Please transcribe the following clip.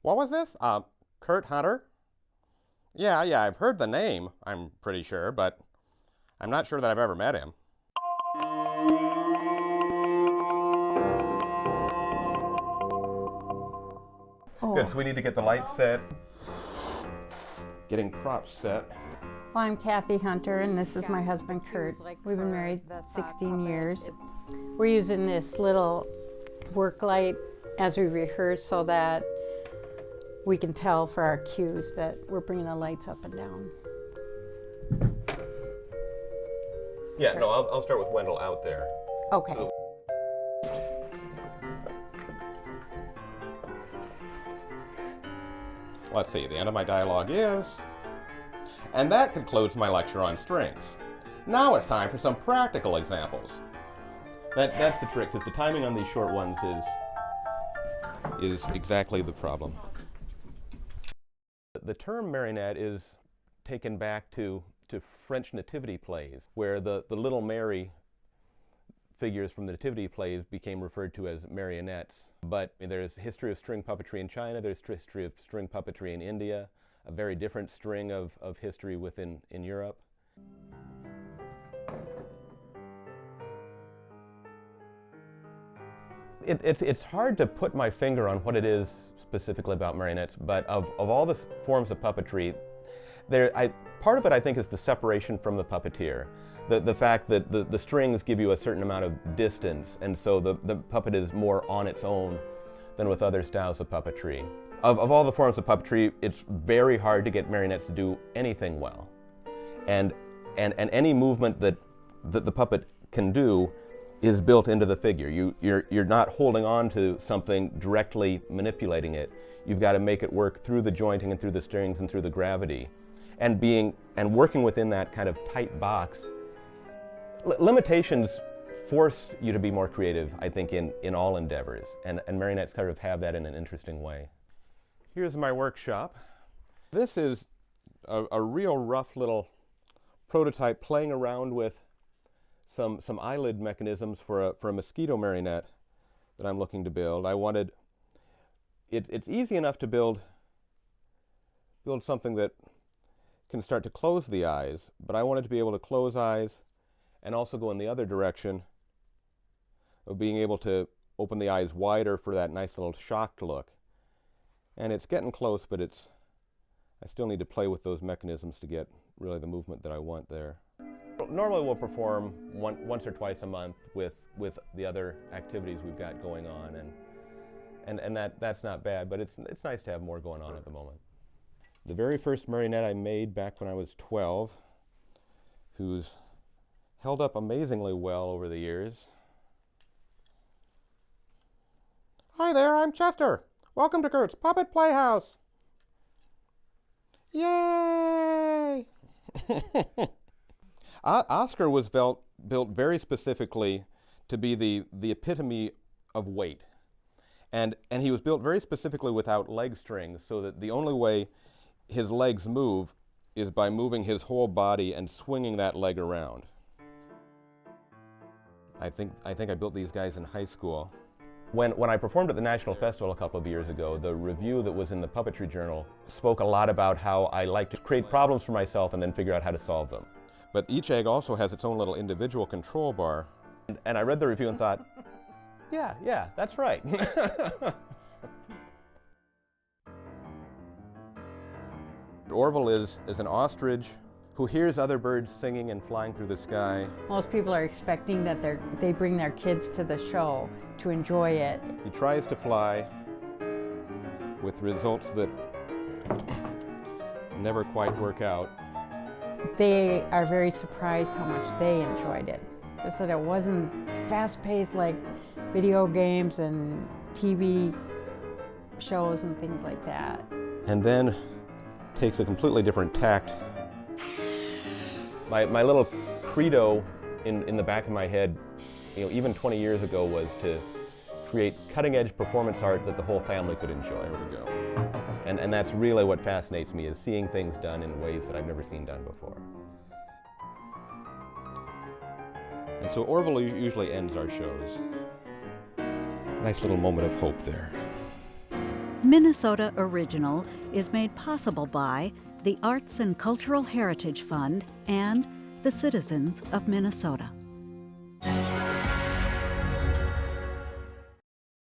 What was this? Kurt Hunter? Yeah, I've heard the name, I'm pretty sure, but I'm not sure that I've ever met him. Good, Oh, so we need to get the lights set, getting props set. well, I'm Kathy Hunter, and this is my husband Kurt. We've been married 16 years. We're using this little work light as we rehearse so that we can tell for our cues that we're bringing the lights up and down. Yeah, no, I'll start with Wendell out there. Okay. So- Let's see, the end of my dialogue is... And that concludes my lecture on strings. Now it's time for some practical examples. That's the trick, because the timing on these short ones is exactly the problem. The term marionette is taken back to French nativity plays, where the little Mary figures from the nativity plays became referred to as marionettes. But there's history of string puppetry in China, there's history of string puppetry in India, a very different string of history in Europe. It's hard to put my finger on what it is specifically about marionettes, but of all the forms of puppetry, part of it I think is the separation from the puppeteer. The fact that the strings give you a certain amount of distance, and so the puppet is more on its own than with other styles of puppetry. Of all the forms of puppetry, it's very hard to get marionettes to do anything well. And any movement that the puppet can do is built into the figure. You're not holding on to something directly manipulating it. You've got to make it work through the jointing and through the strings and through the gravity. And working within that kind of tight box. Limitations force you to be more creative, I think, in all endeavors. And marionettes kind of have that in an interesting way. Here's my workshop. This is a real rough little prototype playing around with some eyelid mechanisms for a mosquito marionette that I'm looking to build. It's easy enough to build something that can start to close the eyes, but I wanted to be able to close eyes and also go in the other direction of being able to open the eyes wider for that nice little shocked look. And it's getting close, but I still need to play with those mechanisms to get really the movement that I want there. Normally we'll perform once or twice a month with the other activities we've got going on, and that's not bad, but it's nice to have more going on at the moment. The very first marionette I made back when I was 12, who's held up amazingly well over the years. Hi there, I'm Chester. Welcome to Kurt's Puppet Playhouse. Yay! Oscar was built very specifically to be the epitome of weight. And he was built very specifically without leg strings, so that the only way his legs move is by moving his whole body and swinging that leg around. I think I built these guys in high school. When I performed at the National Festival a couple of years ago, the review that was in the Puppetry Journal spoke a lot about how I like to create problems for myself and then figure out how to solve them. But each egg also has its own little individual control bar. And I read the review and thought, yeah, that's right. Orville is an ostrich who hears other birds singing and flying through the sky. Most people are expecting that they bring their kids to the show to enjoy it. He tries to fly with results that never quite work out. They are very surprised how much they enjoyed it. Just that it wasn't fast-paced like video games and TV shows and things like that. And then takes a completely different tact. My little credo in the back of my head, even 20 years ago, was to create cutting-edge performance art that the whole family could enjoy. There we go. And that's really what fascinates me, is seeing things done in ways that I've never seen done before. And so Orville usually ends our shows. Nice little moment of hope there. Minnesota Original is made possible by the Arts and Cultural Heritage Fund and the citizens of Minnesota.